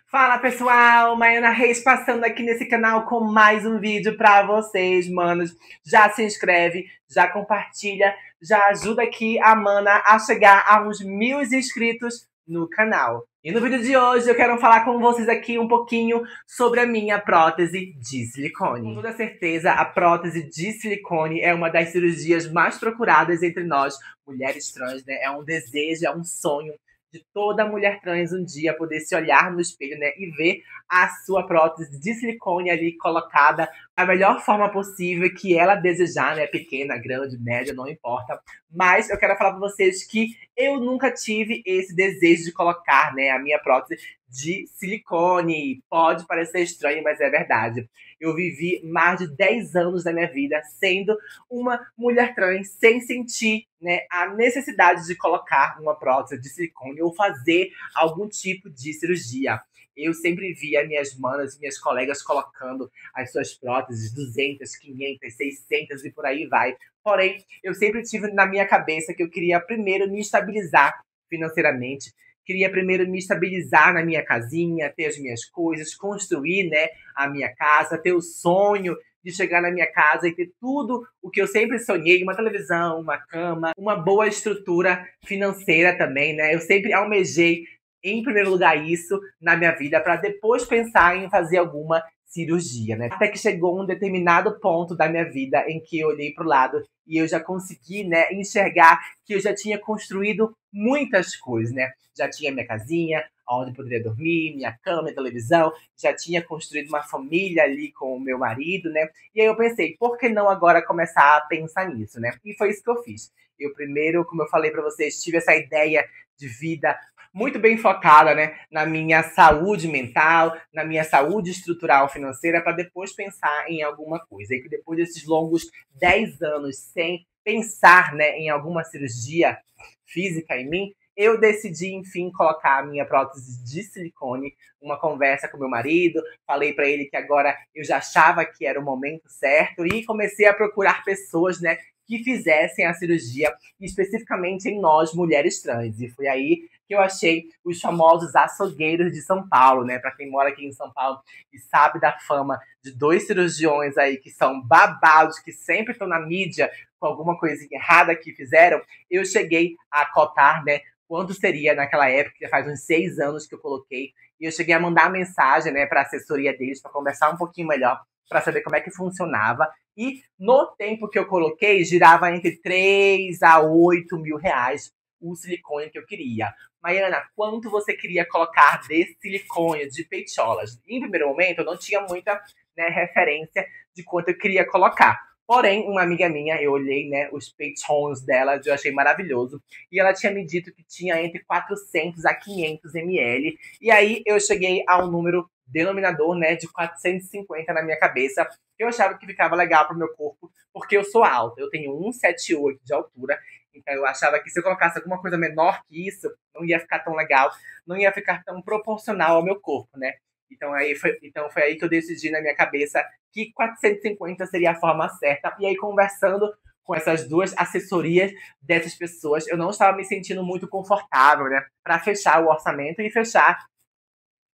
Fala pessoal, Maiana Reis passando aqui nesse canal com mais um vídeo pra vocês, manos. Já se inscreve, já compartilha, já ajuda aqui a Mana a chegar a uns 1.000 inscritos no canal. E no vídeo de hoje eu quero falar com vocês aqui um pouquinho sobre a minha prótese de silicone. Com toda certeza, a prótese de silicone é uma das cirurgias mais procuradas entre nós, mulheres trans, né? É um desejo, é um sonho de toda mulher trans um dia poder se olhar no espelho, né, e ver a sua prótese de silicone ali colocada da melhor forma possível que ela desejar, né, pequena, grande, média, não importa. Mas eu quero falar para vocês que eu nunca tive esse desejo de colocar, né, a minha prótese de silicone. Pode parecer estranho, mas é verdade. Eu vivi mais de 10 anos da minha vida sendo uma mulher trans sem sentir, né, a necessidade de colocar uma prótese de silicone ou fazer algum tipo de cirurgia. Eu sempre via minhas manas, minhas colegas colocando as suas próteses 200, 500, 600 e por aí vai. Porém, eu sempre tive na minha cabeça que eu queria primeiro me estabilizar financeiramente, queria primeiro me estabilizar na minha casinha, ter as minhas coisas, construir, né, a minha casa, ter o sonho de chegar na minha casa e ter tudo o que eu sempre sonhei, uma televisão, uma cama, uma boa estrutura financeira também, né? Eu sempre almejei, em primeiro lugar, isso na minha vida, para depois pensar em fazer alguma cirurgia, né? Até que chegou um determinado ponto da minha vida em que eu olhei para o lado e eu já consegui, né, enxergar que eu já tinha construído muitas coisas, né? Já tinha minha casinha, onde eu poderia dormir, minha cama, minha televisão, já tinha construído uma família ali com o meu marido, né? E aí eu pensei, por que não agora começar a pensar nisso, né? E foi isso que eu fiz. Eu primeiro, como eu falei para vocês, tive essa ideia de vida muito bem focada, né, na minha saúde mental, na minha saúde estrutural financeira, para depois pensar em alguma coisa. E que depois desses longos 10 anos sem pensar, né, em alguma cirurgia física em mim, eu decidi, enfim, colocar a minha prótese de silicone, uma conversa com meu marido, falei para ele que agora eu já achava que era o momento certo e comecei a procurar pessoas, né, que fizessem a cirurgia, especificamente em nós, mulheres trans. E foi aí que eu achei os famosos açougueiros de São Paulo, né? Para quem mora aqui em São Paulo e sabe da fama de dois cirurgiões aí que são babados, que sempre estão na mídia com alguma coisinha errada que fizeram, eu cheguei a cotar, né, quanto seria naquela época, que faz uns 6 anos que eu coloquei, e eu cheguei a mandar uma mensagem, né, para a assessoria deles, para conversar um pouquinho melhor, para saber como é que funcionava. E no tempo que eu coloquei, girava entre 3 a 8 mil reais o silicone que eu queria. Maiana, quanto você queria colocar de silicone, de peitiolas? Em primeiro momento, eu não tinha muita, né, referência de quanto eu queria colocar. Porém, uma amiga minha, eu olhei, né, os peitons dela, eu achei maravilhoso. E ela tinha me dito que tinha entre 400 a 500 ml. E aí eu cheguei a um número denominador, né, de 450 na minha cabeça. Eu achava que ficava legal pro meu corpo, porque eu sou alta. Eu tenho 1,78 de altura. Então eu achava que se eu colocasse alguma coisa menor que isso, não ia ficar tão legal, não ia ficar tão proporcional ao meu corpo, né? Então foi aí que eu decidi na minha cabeça que 450 seria a forma certa. E aí, conversando com essas duas assessorias dessas pessoas, eu não estava me sentindo muito confortável, né? Para fechar o orçamento e fechar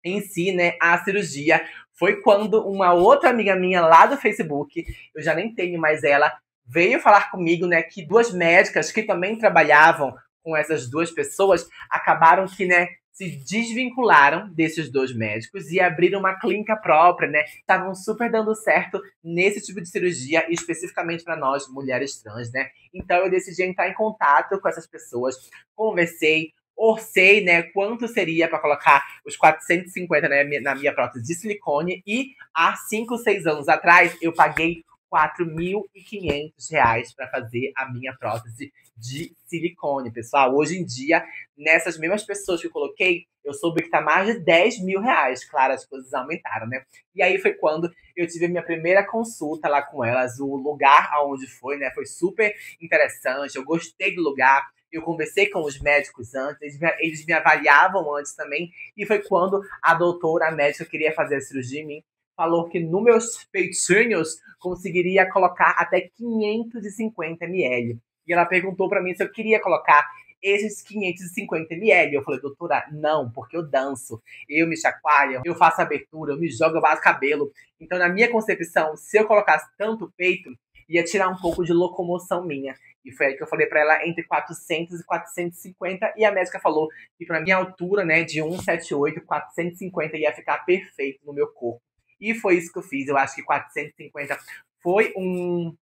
em si, né, a cirurgia. Foi quando uma outra amiga minha lá do Facebook, eu já nem tenho mais ela, veio falar comigo, né, que duas médicas que também trabalhavam com essas duas pessoas acabaram que, né, se desvincularam desses dois médicos e abriram uma clínica própria, né? Estavam super dando certo nesse tipo de cirurgia, especificamente para nós, mulheres trans, né? Então eu decidi entrar em contato com essas pessoas, conversei, orcei, né, quanto seria para colocar os 450, né, na minha prótese de silicone. E há 5, 6 anos atrás, eu paguei R$ 4.500 para fazer a minha prótese de silicone, pessoal. Hoje em dia, nessas mesmas pessoas que eu coloquei, eu soube que tá mais de R$ 10.000. Claro, as coisas aumentaram, né? E aí foi quando eu tive a minha primeira consulta lá com elas. O lugar aonde foi, né, foi super interessante. Eu gostei do lugar. Eu conversei com os médicos antes, eles me avaliavam antes também. E foi quando a doutora, a médica, queria fazer a cirurgia em mim, falou que nos meus peitinhos conseguiria colocar até 550 ml. E ela perguntou para mim se eu queria colocar esses 550 ml. Eu falei, doutora, não, porque eu danço, eu me chacoalho, eu faço abertura, eu me jogo, eu bato cabelo. Então, na minha concepção, se eu colocasse tanto peito, ia tirar um pouco de locomoção minha. E foi aí que eu falei pra ela entre 400 e 450. E a médica falou que pra minha altura, né, de 1,78, 450 ia ficar perfeito no meu corpo. E foi isso que eu fiz. Eu acho que 450 foi um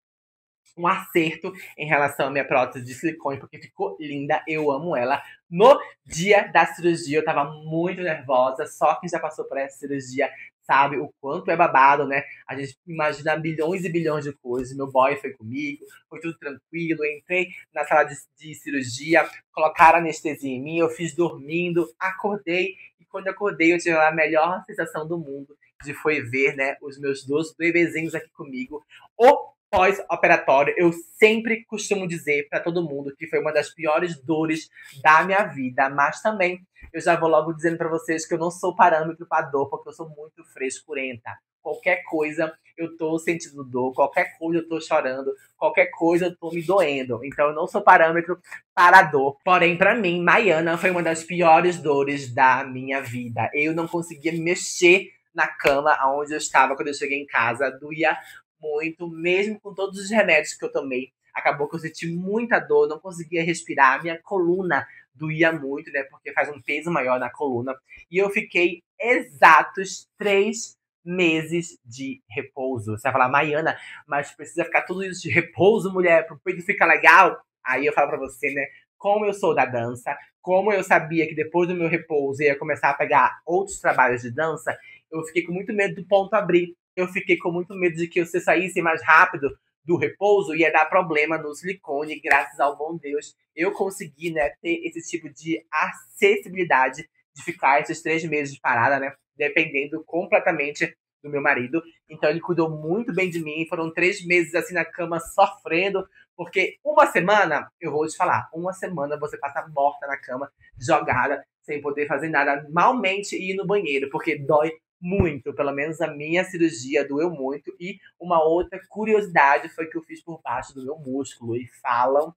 acerto em relação à minha prótese de silicone, porque ficou linda, eu amo ela. No dia da cirurgia, eu tava muito nervosa, só quem já passou por essa cirurgia sabe o quanto é babado, né? A gente imagina bilhões e bilhões de coisas. Meu boy foi comigo, foi tudo tranquilo, eu entrei na sala de cirurgia, colocaram anestesia em mim, eu fiz dormindo, acordei, e quando eu acordei eu tive a melhor sensação do mundo, de foi ver, né, os meus dois bebezinhos aqui comigo. O pós-operatório, eu sempre costumo dizer pra todo mundo que foi uma das piores dores da minha vida, mas também eu já vou logo dizendo pra vocês que eu não sou parâmetro pra dor, porque eu sou muito frescurenta. Qualquer coisa eu tô sentindo dor, qualquer coisa eu tô chorando, qualquer coisa eu tô me doendo. Então eu não sou parâmetro para a dor. Porém, pra mim, Maiana foi uma das piores dores da minha vida. Eu não conseguia me mexer na cama onde eu estava quando eu cheguei em casa, doía muito, mesmo com todos os remédios que eu tomei. Acabou que eu senti muita dor, não conseguia respirar, minha coluna doía muito, né? Porque faz um peso maior na coluna. E eu fiquei exatos 3 meses de repouso. Você vai falar, Maiana, mas precisa ficar tudo isso de repouso, mulher, pro peito ficar legal? Aí eu falo pra você, né? Como eu sou da dança, como eu sabia que depois do meu repouso ia começar a pegar outros trabalhos de dança, eu fiquei com muito medo do ponto abrir. Eu fiquei com muito medo de que se eu saísse mais rápido do repouso, ia dar problema no silicone. Graças ao bom Deus, eu consegui, né, ter esse tipo de acessibilidade de ficar esses 3 meses de parada, né, dependendo completamente do meu marido. Então ele cuidou muito bem de mim. Foram 3 meses assim na cama sofrendo, porque uma semana, eu vou te falar, uma semana você passa morta na cama, jogada, sem poder fazer nada, malmente ir no banheiro, porque dói muito. Pelo menos a minha cirurgia doeu muito. E uma outra curiosidade foi que eu fiz por baixo do meu músculo. E falam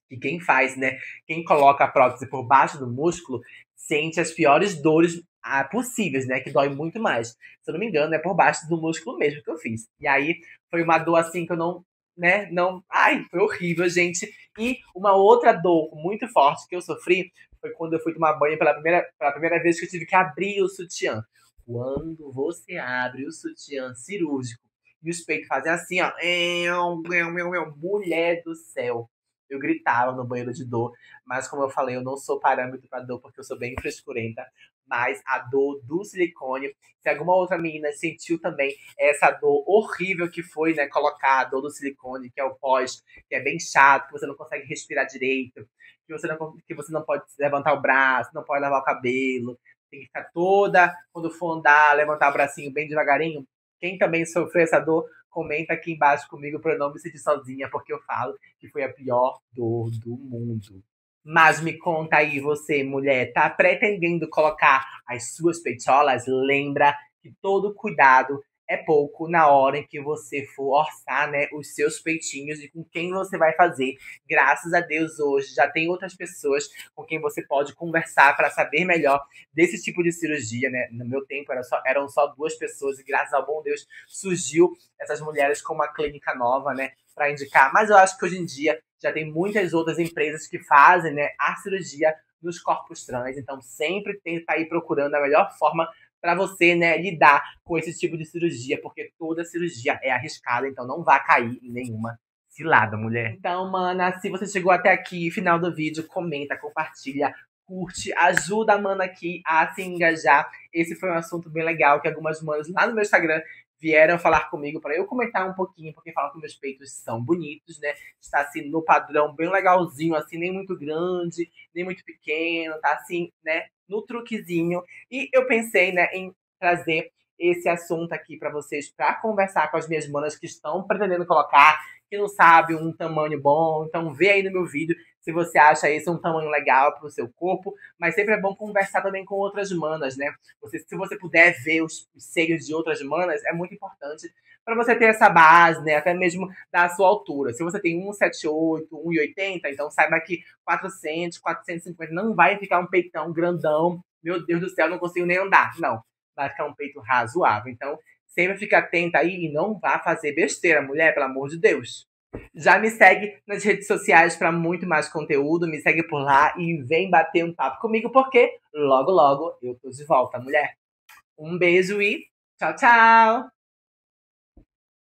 que quem faz, né? Quem coloca a prótese por baixo do músculo sente as piores dores possíveis, né? Que dói muito mais. Se eu não me engano, é por baixo do músculo mesmo que eu fiz. E aí foi uma dor assim que eu não, né? Não. Ai, foi horrível, gente. E uma outra dor muito forte que eu sofri foi quando eu fui tomar banho pela primeira vez que eu tive que abrir o sutiã. Quando você abre o sutiã cirúrgico e os peitos fazem assim, ó. Mulher do céu. Eu gritava no banheiro de dor, mas como eu falei, eu não sou parâmetro para dor porque eu sou bem frescurenta. Mas a dor do silicone, se alguma outra menina sentiu também essa dor horrível que foi, né, colocar a dor do silicone, que é o pós, que é bem chato, que você não consegue respirar direito, que você não pode levantar o braço, não pode lavar o cabelo, tem que ficar toda, quando for andar, levantar o bracinho bem devagarinho. Quem também sofreu essa dor, comenta aqui embaixo comigo para eu não me sentir sozinha, porque eu falo que foi a pior dor do mundo. Mas me conta aí, você, mulher, tá pretendendo colocar as suas peitolas? Lembra que todo cuidado é pouco na hora em que você for orçar, né, os seus peitinhos e com quem você vai fazer. Graças a Deus, hoje já tem outras pessoas com quem você pode conversar para saber melhor desse tipo de cirurgia, né? No meu tempo eram só 2 pessoas e graças ao bom Deus surgiu essas mulheres com uma clínica nova, né, para indicar. Mas eu acho que hoje em dia já tem muitas outras empresas que fazem, né, a cirurgia nos corpos trans. Então sempre tem que estar aí procurando a melhor forma para você, né, lidar com esse tipo de cirurgia, porque toda cirurgia é arriscada, então não vá cair em nenhuma cilada, mulher. Então, mana, se você chegou até aqui, final do vídeo, comenta, compartilha, curte, ajuda a mana aqui a se engajar. Esse foi um assunto bem legal que algumas manas lá no meu Instagram vieram falar comigo para eu comentar um pouquinho, porque falam que meus peitos são bonitos, né? Está assim no padrão bem legalzinho, assim, nem muito grande, nem muito pequeno, tá assim, né? No truquezinho. E eu pensei, né, em trazer esse assunto aqui pra vocês, pra conversar com as minhas manas que estão pretendendo colocar, que não sabe um tamanho bom. Então vê aí no meu vídeo se você acha esse um tamanho legal pro seu corpo. Mas sempre é bom conversar também com outras manas, né? Se você puder ver os seios de outras manas, é muito importante para você ter essa base, né? Até mesmo da sua altura. Se você tem 1,78, 1,80, então saiba que 400, 450 não vai ficar um peitão grandão. Meu Deus do céu, não consigo nem andar. Não, vai ficar um peito razoável. Então, sempre fica atenta aí e não vá fazer besteira, mulher, pelo amor de Deus. Já me segue nas redes sociais para muito mais conteúdo. Me segue por lá e vem bater um papo comigo, porque logo, logo eu tô de volta, mulher. Um beijo e tchau, tchau!